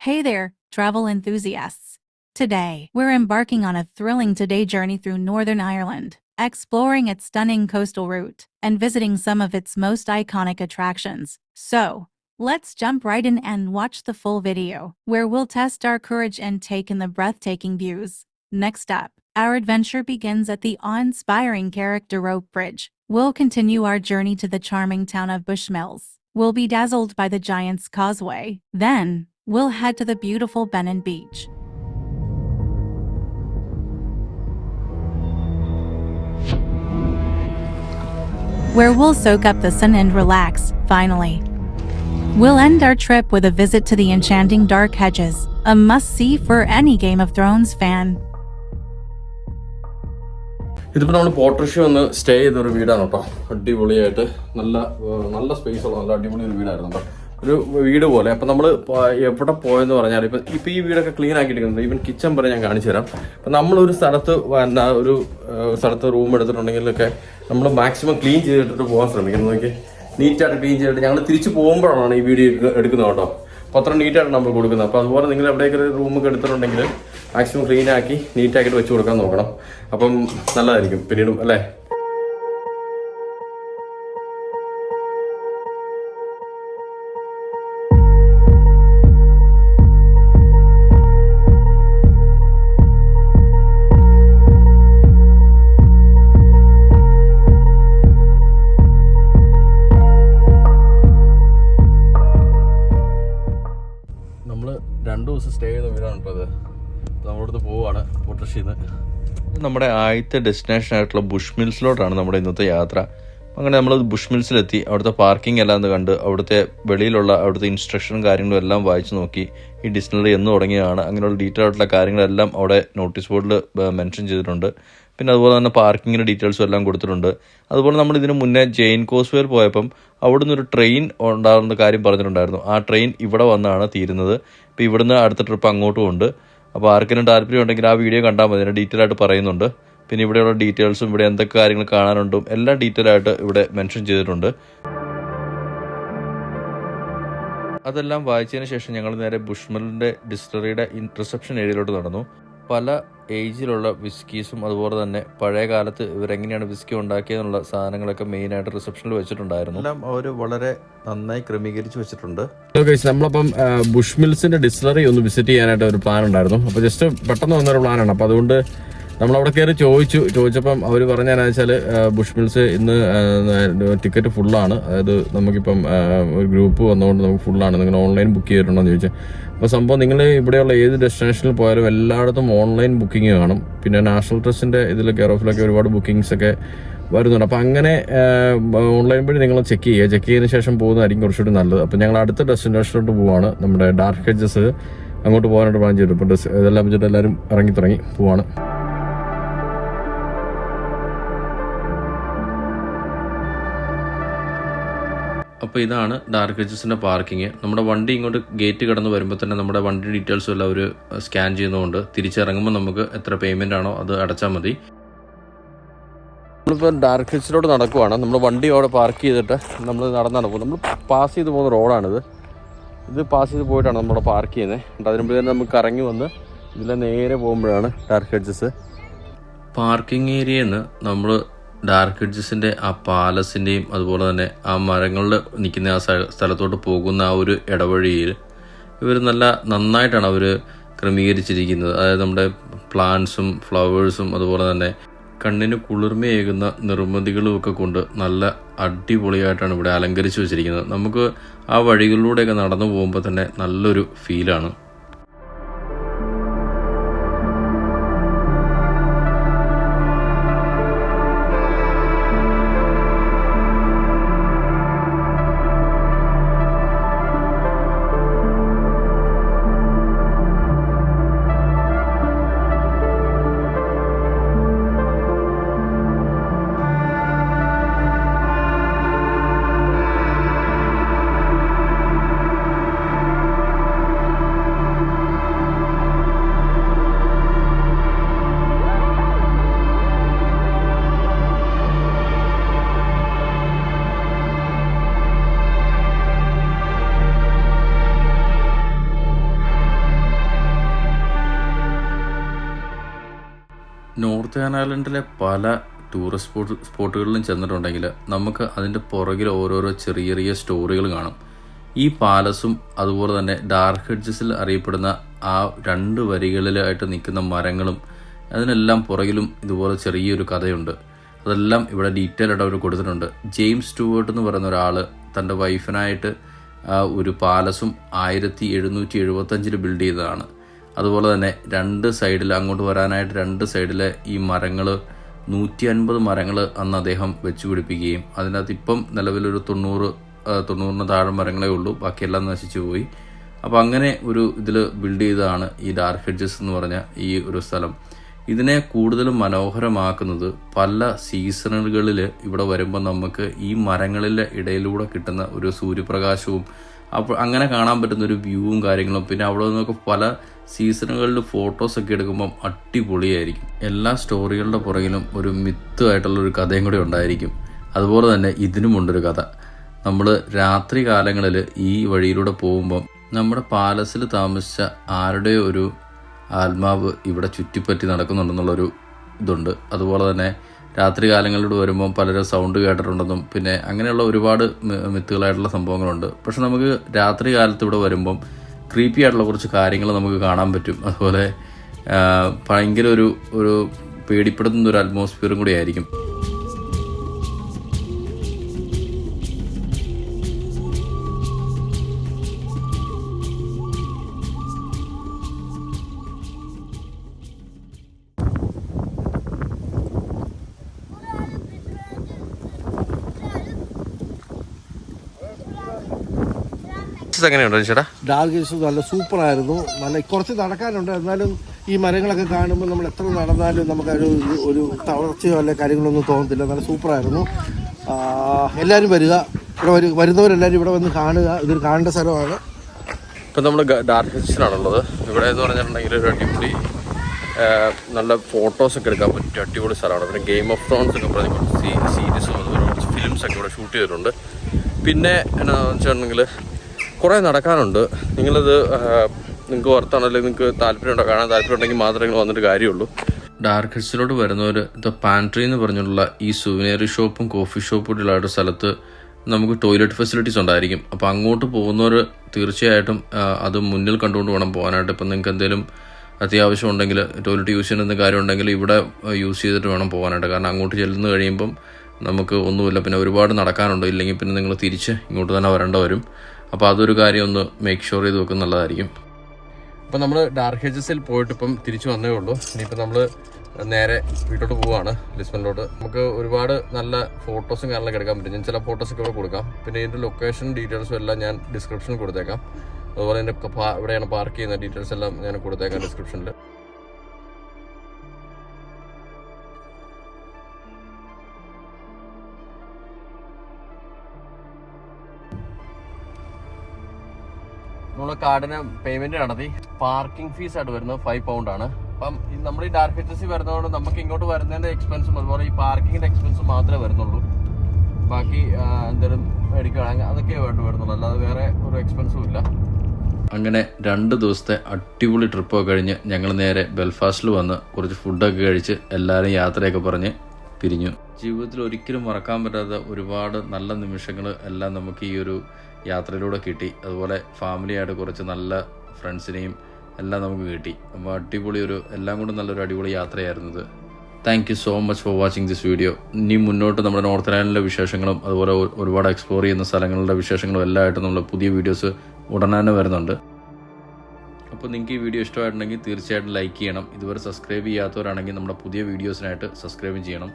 Hey there, travel enthusiasts. Today, we're embarking on a thrilling two-day journey through Northern Ireland, exploring its stunning coastal route and visiting some of its most iconic attractions. So, let's jump right in and watch the full video, where we'll test our courage and take in the breathtaking views. Next up, our adventure begins at the awe-inspiring Character Rope Bridge. We'll continue our journey to the charming town of Bushmills. We'll be dazzled by the Giant's Causeway. Then, we'll head to the beautiful Benin Beach, where we'll soak up the sun and relax. Finally, we'll end our trip with a visit to the enchanting Dark Hedges, a must-see for any Game of Thrones fan. ഇതിപ്പോൾ നമ്മൾ പോർട്രഷി വന്ന് stay ചെയ്തൊരു വീടാണ് കേട്ടോ. അടിപൊളിയായിട്ട് നല്ല space ഉള്ള നല്ല അടിപൊളി ഒരു വീടായിരുന്നു കേട്ടോ. ഒരു വീട് പോലെ. അപ്പം നമ്മൾ എവിടെ പോയെന്ന് പറഞ്ഞാൽ ഇപ്പം ഈ വീടൊക്കെ ക്ലീൻ ആക്കിയിട്ടുണ്ട്. ഈവൻ കിച്ചൺ വരെ ഞാൻ കാണിച്ചു തരാം. അപ്പം നമ്മളൊരു സ്ഥലത്ത് റൂം എടുത്തിട്ടുണ്ടെങ്കിലൊക്കെ നമ്മൾ മാക്സിമം ക്ലീൻ ചെയ്തിട്ട് പോകാൻ ശ്രമിക്കുന്നത്. നോക്കി നീറ്റായിട്ട് ക്ലീൻ ചെയ്തിട്ട് ഞങ്ങൾ തിരിച്ച് പോകുമ്പോഴാണ് ഈ വീഡിയോ എടുക്കുന്നത് കേട്ടോ. അപ്പോൾ അത്ര നീറ്റായിട്ട് നമ്മൾ കൊടുക്കുന്നത്. അപ്പോൾ അതുപോലെ നിങ്ങൾ എവിടെയൊക്കെ ഒരു റൂമൊക്കെ എടുത്തിട്ടുണ്ടെങ്കിൽ മാക്സിമം ക്ലീൻ ആക്കി നീറ്റാക്കിയിട്ട് വെച്ച് കൊടുക്കാൻ നോക്കണം. അപ്പം നല്ലതായിരിക്കും പിന്നീടും അല്ലേ. നമ്മൾ 2 ദിവസം സ്റ്റേ ചെയ്ത വീടാണ് കേട്ടോ അത്. നമ്മളിവിടുന്ന് പോവുകയാണ് പോർട്രഷിന്ന്. നമ്മുടെ ആദ്യത്തെ ഡെസ്റ്റിനേഷൻ ആയിട്ടുള്ള ബുഷ്മിൽസിലോട്ടാണ് നമ്മുടെ ഇന്നത്തെ യാത്ര. അങ്ങനെ നമ്മൾ ബുഷ്മിൽസിലെത്തി. അവിടുത്തെ പാർക്കിംഗ് എല്ലാം ഒന്ന് കണ്ട് അവിടുത്തെ വെളിയിലുള്ള അവിടുത്തെ ഇൻസ്ട്രക്ഷനും കാര്യങ്ങളും എല്ലാം വായിച്ചു നോക്കി. ഈ ഡിസ്റ്റിലറി എന്ന് തുടങ്ങിയതാണ്, അങ്ങനെയുള്ള ഡീറ്റെയിൽ ആയിട്ടുള്ള കാര്യങ്ങളെല്ലാം അവിടെ നോട്ടീസ് ബോർഡിൽ മെൻഷൻ ചെയ്തിട്ടുണ്ട്. പിന്നെ അതുപോലെ തന്നെ പാർക്കിങ്ങിൻ്റെ ഡീറ്റെയിൽസും എല്ലാം കൊടുത്തിട്ടുണ്ട്. അതുപോലെ നമ്മൾ ഇതിന് മുന്നേ ജെയിൻ കോസ്വേയിൽ പോയപ്പം അവിടുന്ന് ഒരു ട്രെയിൻ ഉണ്ടാകുന്ന കാര്യം പറഞ്ഞിട്ടുണ്ടായിരുന്നു. ആ ട്രെയിൻ ഇവിടെ വന്നാണ് തീരുന്നത്. ഇപ്പോൾ ഇവിടുന്ന് അടുത്ത ട്രിപ്പ് അങ്ങോട്ടും ഉണ്ട്. അപ്പോൾ ആർക്കെങ്കിലും താല്പര്യം ഉണ്ടെങ്കിൽ ആ വീഡിയോ കണ്ടാൽ മതി, അതിന് ഡീറ്റെയിൽ ആയിട്ട് പറയുന്നുണ്ട്. പിന്നെ ഇവിടെയുള്ള ഡീറ്റെയിൽസും ഇവിടെ എന്തൊക്കെ കാര്യങ്ങൾ കാണാനുണ്ടും എല്ലാം ഡീറ്റെയിൽ ആയിട്ട് ഇവിടെ മെൻഷൻ ചെയ്തിട്ടുണ്ട്. അതെല്ലാം വായിച്ചതിന് ശേഷം ഞങ്ങൾ നേരെ ബുഷ്മിലിൻ്റെ ഡിസ്റ്റിലറിയുടെ റിസപ്ഷൻ ഏരിയയിലോട്ട് നടന്നു. പല ഏജിലുള്ള വിസ്കീസും അതുപോലെ തന്നെ പഴയ കാലത്ത് ഇവരെങ്ങനെയാണ് വിസ്കി ഉണ്ടാക്കിയതെന്നുള്ള സാധനങ്ങളൊക്കെ മെയിനായിട്ട് റിസപ്ഷനിൽ വെച്ചിട്ടുണ്ടായിരുന്നു. എല്ലാം അവർ വളരെ നന്നായി ക്രമീകരിച്ച് വെച്ചിട്ടുണ്ട്. നമ്മളപ്പം ബുഷ്മിൽസിന്റെ ഡിസ്റ്റിലറി ഒന്ന് വിസിറ്റ് ചെയ്യാനായിട്ട് ഒരു പ്ലാൻ ഉണ്ടായിരുന്നു. അപ്പോൾ ജസ്റ്റ് പെട്ടെന്ന് വന്നൊരു പ്ലാനാണ്. അപ്പോൾ അതുകൊണ്ട് നമ്മളവിടെ കയറി ചോദിച്ചപ്പം അവർ പറഞ്ഞതെന്നു വെച്ചാൽ ബുഷ്മിൽസ് ഇന്ന് ടിക്കറ്റ് ഫുള്ളാണ്. അതായത് നമുക്കിപ്പം ഒരു ഗ്രൂപ്പ് വന്നതുകൊണ്ട് നമുക്ക് ഫുള്ളാണ്, നിങ്ങൾ ഓൺലൈൻ ബുക്ക് ചെയ്തിട്ടുണ്ടോ എന്ന് ചോദിച്ചാൽ. അപ്പോൾ സംഭവം നിങ്ങൾ ഇവിടെയുള്ള ഏത് ഡെസ്റ്റിനേഷനിൽ പോയാലും എല്ലായിടത്തും ഓൺലൈൻ ബുക്കിംഗ് കാണും. പിന്നെ നാഷണൽ ട്രസ്റ്റിൻ്റെ ഇതിൽ കെയർ ഓഫിലൊക്കെ ഒരുപാട് ബുക്കിങ്സ് ഒക്കെ വരുന്നുണ്ട്. അപ്പോൾ അങ്ങനെ ഓൺലൈൻ വഴി നിങ്ങൾ ചെക്ക് ചെയ്തതിന് ശേഷം പോകുന്നതായിരിക്കും കുറച്ചുകൂടി നല്ലത്. അപ്പോൾ ഞങ്ങൾ അടുത്ത ഡെസ്റ്റിനേഷനിലോട്ട് പോവുകയാണ്. നമ്മുടെ ഡാർക്ക് ഹെഡ്ജസ് അങ്ങോട്ട് പോകാനായിട്ട് പ്ലാൻ ചെയ്തു. ഇപ്പോൾ ഇതെല്ലാം വെച്ചിട്ട് എല്ലാവരും ഇറങ്ങി തുടങ്ങി പോവാണ്. അപ്പോൾ ഇതാണ് ഡാർക്ക് ഹെഡ്ജസിൻ്റെ പാർക്കിങ്. നമ്മുടെ വണ്ടി ഇങ്ങോട്ട് ഗേറ്റ് കടന്ന് വരുമ്പോൾ തന്നെ നമ്മുടെ വണ്ടി ഡീറ്റെയിൽസും എല്ലാം അവർ സ്കാൻ ചെയ്യുന്നതുകൊണ്ട് തിരിച്ചിറങ്ങുമ്പോൾ നമുക്ക് എത്ര പേയ്മെൻ്റ് ആണോ അത് അടച്ചാൽ മതി. നമ്മളിപ്പോൾ ഡാർക്ക് ഹെഡ്ജസിലോട്ട് നടക്കുവാണ്. നമ്മൾ വണ്ടി അവിടെ പാർക്ക് ചെയ്തിട്ട് നമ്മൾ നടന്നാണ് പോകുന്നത്. നമ്മൾ പാസ് ചെയ്ത് പോകുന്ന റോഡാണിത്. ഇത് പാസ് ചെയ്ത് പോയിട്ടാണ് നമ്മളവിടെ പാർക്ക് ചെയ്യുന്നത്. എന്നിട്ട് അതിനുമ്പോഴത്തേനും നമുക്ക് ഇറങ്ങി വന്ന് ഇതിലെ നേരെ പോകുമ്പോഴാണ് ഡാർക്ക് ഹെഡ്ജസ്. പാർക്കിംഗ് ഏരിയയിൽ നിന്ന് നമ്മൾ ഡാർക്ക് ഹെഡ്ജസിൻ്റെ ആ പാലസിൻ്റെയും അതുപോലെ തന്നെ ആ മരങ്ങളിൽ നിൽക്കുന്ന ആ സ്ഥലത്തോട്ട് പോകുന്ന ആ ഒരു ഇടവഴിയിൽ ഇവർ നന്നായിട്ടാണ് അവർ ക്രമീകരിച്ചിരിക്കുന്നത്. അതായത് നമ്മുടെ പ്ലാന്റ്സും ഫ്ലവേഴ്സും അതുപോലെ തന്നെ കണ്ണിന് കുളിർമയേകുന്ന നിർമ്മിതികളും ഒക്കെ കൊണ്ട് നല്ല അടിപൊളിയായിട്ടാണ് ഇവിടെ അലങ്കരിച്ച് വെച്ചിരിക്കുന്നത്. നമുക്ക് ആ വഴികളിലൂടെയൊക്കെ നടന്നു പോകുമ്പോൾ തന്നെ നല്ലൊരു ഫീലാണ്. നോർത്ത് ഐലൻഡിലെ പല ടൂറിസ്റ്റ് സ്പോട്ടുകളിലും ചെന്നിട്ടുണ്ടെങ്കിൽ നമുക്ക് അതിൻ്റെ പുറകിൽ ഓരോരോ ചെറിയ ചെറിയ സ്റ്റോറികൾ കാണും. ഈ പാലസും അതുപോലെ തന്നെ ഡാർക്ക് ഹെഡ്ജസിൽ അറിയപ്പെടുന്ന ആ 2 വരികളിലായിട്ട് നിൽക്കുന്ന മരങ്ങളും അതിനെല്ലാം പുറകിലും ഇതുപോലെ ചെറിയൊരു കഥയുണ്ട്. അതെല്ലാം ഇവിടെ ഡീറ്റെയിൽ ആയിട്ട് അവർ കൊടുത്തിട്ടുണ്ട്. ജെയിംസ് സ്റ്റുവേർട്ട് എന്ന് പറയുന്ന ഒരാൾ തൻ്റെ വൈഫിനായിട്ട് ഒരു പാലസും 1775 ബിൽഡ് ചെയ്തതാണ്. അതുപോലെ തന്നെ 2 സൈഡിൽ അങ്ങോട്ട് വരാനായിട്ട് 2 സൈഡിലെ ഈ മരങ്ങൾ 150 മരങ്ങൾ അന്ന് അദ്ദേഹം വെച്ച് പിടിപ്പിക്കുകയും അതിനകത്ത് ഇപ്പം നിലവിലൊരു 90 താഴെ മരങ്ങളേ ഉള്ളൂ, ബാക്കിയെല്ലാം നശിച്ചു പോയി. അപ്പോൾ അങ്ങനെ ഒരു ഇതിൽ ബിൽഡ് ചെയ്തതാണ് ഈ ഡാർക്ക് ഹെഡ്ജസ് എന്ന് പറഞ്ഞ ഈ ഒരു സ്ഥലം. ഇതിനെ കൂടുതലും മനോഹരമാക്കുന്നത് പല സീസണുകളിൽ ഇവിടെ വരുമ്പോൾ നമുക്ക് ഈ മരങ്ങളിലെ ഇടയിലൂടെ കിട്ടുന്ന ഒരു സൂര്യപ്രകാശവും അപ്പോൾ അങ്ങനെ കാണാൻ പറ്റുന്ന ഒരു വ്യൂവും കാര്യങ്ങളും, പിന്നെ അവിടെ നിന്നൊക്കെ പല സീസണുകളിൽ ഫോട്ടോസൊക്കെ എടുക്കുമ്പം അടിപൊളിയായിരിക്കും. എല്ലാ സ്റ്റോറികളുടെ പുറകിലും ഒരു മിത്തുമായിട്ടുള്ളൊരു കഥയും കൂടി ഉണ്ടായിരിക്കും. അതുപോലെ തന്നെ ഇതിനുമുണ്ടൊരു കഥ. നമ്മൾ രാത്രി കാലങ്ങളിൽ ഈ വഴിയിലൂടെ പോകുമ്പം നമ്മുടെ പാലസിൽ താമസിച്ച ആരുടെയോ ഒരു ആത്മാവ് ഇവിടെ ചുറ്റിപ്പറ്റി നടക്കുന്നുണ്ടെന്നുള്ളൊരു ഇതുണ്ട്. അതുപോലെ തന്നെ രാത്രി കാലങ്ങളിലൂടെ വരുമ്പം പലരും സൗണ്ട് കേട്ടിട്ടുണ്ടെന്നും പിന്നെ അങ്ങനെയുള്ള ഒരുപാട് മിത്തുകളായിട്ടുള്ള സംഭവങ്ങളുണ്ട്. പക്ഷെ നമുക്ക് രാത്രി കാലത്ത് ഇവിടെ വരുമ്പം ക്രീപ്പി ആയിട്ടുള്ള കുറച്ച് കാര്യങ്ങൾ നമുക്ക് കാണാൻ പറ്റും. അതുപോലെ ഭയങ്കര ഒരു പേടിപ്പെടുത്തുന്ന ഒരു അറ്റ്മോസ്ഫിയറും കൂടി ആയിരിക്കും. എങ്ങനെയുണ്ടോ ചേട്ടാ? ഡാർക്ക് ഹെഡ്ജസ് നല്ല സൂപ്പറായിരുന്നു. നല്ല കുറച്ച് നടക്കാനുണ്ട്, എന്നാലും ഈ മരങ്ങളൊക്കെ കാണുമ്പോൾ നമ്മൾ എത്ര നടന്നാലും നമുക്കൊരു ഒരു തളർച്ചയോ അല്ലെ കാര്യങ്ങളൊന്നും തോന്നത്തില്ല. നല്ല സൂപ്പറായിരുന്നു. എല്ലാവരും വരിക, ഇവിടെ വരുന്നവരെല്ലാവരും ഇവിടെ വന്ന് കാണുക. ഇതൊരു കാണേണ്ട സ്ഥലമാണ്. ഇപ്പം നമ്മൾ ഡാർക്ക് ഹെഡ്ജസിലാണുള്ളത്. ഇവിടെ എന്ന് പറഞ്ഞിട്ടുണ്ടെങ്കിൽ ഒരു അടിപൊളി നല്ല ഫോട്ടോസൊക്കെ എടുക്കാൻ പറ്റിയ അടിപൊളി സ്ഥലമാണ്. പിന്നെ ഗെയിം ഓഫ് ത്രോൺസ് ഒക്കെ പറഞ്ഞ കുറച്ച് സീരീസും അതുപോലെ കുറച്ച് ഫിലിംസൊക്കെ ഇവിടെ ഷൂട്ട് ചെയ്തിട്ടുണ്ട്. പിന്നെ എന്നാന്ന് വെച്ചിട്ടുണ്ടെങ്കിൽ കുറേ നടക്കാനുണ്ട്. നിങ്ങൾക്ക് ഓർത്താണല്ലോ, നിങ്ങൾക്ക് താല്പര്യമുണ്ടോ, കാണാൻ താല്പര്യമുണ്ടെങ്കിൽ മാത്രമേ നിങ്ങൾ വന്നിട്ട് കാര്യമുള്ളൂ. ഡാർക്ക് ഹെഡ്സിലോട്ട് വരുന്നവർ ദ പാൻട്രി എന്ന് പറഞ്ഞുള്ള ഈ സുവനറി ഷോപ്പും കോഫി ഷോപ്പും ഉള്ള സ്ഥലത്ത് നമുക്ക് ടോയ്ലറ്റ് ഫെസിലിറ്റീസ് ഉണ്ടായിരിക്കും. അപ്പോൾ അങ്ങോട്ട് പോകുന്നവർ തീർച്ചയായിട്ടും അത് മുന്നിൽ കണ്ടുകൊണ്ട് വേണം പോകാനായിട്ട്. ഇപ്പം നിങ്ങൾക്ക് എന്തെങ്കിലും അത്യാവശ്യം ഉണ്ടെങ്കിൽ, ടോയ്ലറ്റ് യൂസ് ചെയ്യുന്ന കാര്യം ഉണ്ടെങ്കിൽ ഇവിടെ യൂസ് ചെയ്തിട്ട് വേണം പോകാനായിട്ട്. കാരണം അങ്ങോട്ട് ചെല്ലുന്ന കഴിയുമ്പം നമുക്ക് ഒന്നുമില്ല, പിന്നെ ഒരുപാട് നടക്കാനുണ്ട്. ഇല്ലെങ്കിൽ പിന്നെ നിങ്ങൾ തിരിച്ച് ഇങ്ങോട്ട് തന്നെ വരേണ്ട വരും. അപ്പോൾ അതൊരു കാര്യം ഒന്ന് മേക്ക് ഷുവർ ചെയ്ത് വെക്കുന്നത് നല്ലതായിരിക്കും. അപ്പോൾ നമ്മൾ ഡാർക്ക് ഹെഡ്ജസിൽ പോയിട്ട് ഇപ്പം തിരിച്ചു വന്നേ ഉള്ളൂ. ഇനിയിപ്പോൾ നമ്മൾ നേരെ വീട്ടോട്ട് പോവുകയാണ്, ലിസ്ബണിലോട്ട്. നമുക്ക് ഒരുപാട് നല്ല ഫോട്ടോസും കാര്യങ്ങളൊക്കെ എടുക്കാൻ പറ്റും. ഞാൻ ചില ഫോട്ടോസൊക്കെ ഇവിടെ കൊടുക്കാം. പിന്നെ ഇതിൻ്റെ ലൊക്കേഷൻ ഡീറ്റെയിൽസും എല്ലാം ഞാൻ ഡിസ്ക്രിപ്ഷനിൽ കൊടുത്തേക്കാം. അതുപോലെ എൻ്റെ എവിടെയാണ് പാർക്ക് ചെയ്യുന്ന ഡീറ്റെയിൽസ് എല്ലാം ഞാൻ കൊടുത്തേക്കാം ഡിസ്ക്രിപ്ഷനിൽ. നമ്മൾ കാർഡിന് പേയ്മെന്റ് നടത്തി. പാർക്കിംഗ് ഫീസ് ആയിട്ട് വരുന്നത് 5 പൗണ്ടാണ്. അപ്പം നമ്മൾ ഈ ഡാർക്ക് ഹെഡ്ജസിൽ വരുന്നതുകൊണ്ട് നമുക്ക് ഇങ്ങോട്ട് വരുന്നതിന്റെ എക്സ്പെൻസും അതുപോലെ ഈ പാർക്കിങ്ങിന്റെ എക്സ്പെൻസും മാത്രമേ വരുന്നുള്ളൂ. ബാക്കി എന്തെങ്കിലും മേടിക്കുകയാണെങ്കിൽ അതൊക്കെ വരുന്നുള്ളൂ, അല്ലാതെ വേറെ ഒരു എക്സ്പെൻസും ഇല്ല. അങ്ങനെ 2 ദിവസത്തെ അടിപൊളി ട്രിപ്പൊക്കെ കഴിഞ്ഞ് ഞങ്ങൾ നേരെ ബെൽഫാസ്റ്റിൽ വന്ന് കുറച്ച് ഫുഡൊക്കെ കഴിച്ച് എല്ലാവരും യാത്രയൊക്കെ പറഞ്ഞ് പിരിഞ്ഞു. ജീവിതത്തിൽ ഒരിക്കലും മറക്കാൻ പറ്റാത്ത ഒരുപാട് നല്ല നിമിഷങ്ങൾ എല്ലാം നമുക്ക് ഈ ഒരു യാത്രയിലൂടെ കിട്ടി. അതുപോലെ ഫാമിലിയായിട്ട് കുറച്ച് നല്ല ഫ്രണ്ട്സിനെയും എല്ലാം നമുക്ക് കിട്ടി. അപ്പോൾ അടിപൊളി എല്ലാം കൊണ്ടും നല്ലൊരു അടിപൊളി യാത്രയായിരുന്നത്. Thank you so much for watching this video. ഇനി മുന്നോട്ട് നമ്മുടെ നോർത്ത് ഐലൻഡിലെ വിശേഷങ്ങളും അതുപോലെ ഒരുപാട് എക്സ്പ്ലോർ ചെയ്യുന്ന സ്ഥലങ്ങളുടെ വിശേഷങ്ങളും എല്ലാം ആയിട്ട് നമ്മൾ പുതിയ വീഡിയോസ് ഉടനെ തന്നെ വരുന്നുണ്ട്. അപ്പോൾ നിങ്ങൾക്ക് ഈ വീഡിയോ ഇഷ്ടമായിട്ടുണ്ടെങ്കിൽ തീർച്ചയായിട്ടും ലൈക്ക് ചെയ്യണം. ഇതുവരെ സബ്സ്ക്രൈബ് ചെയ്യാത്തവരാണെങ്കിൽ നമ്മുടെ പുതിയ വീഡിയോസിനായിട്ട് സബ്സ്ക്രൈബ് ചെയ്യണം.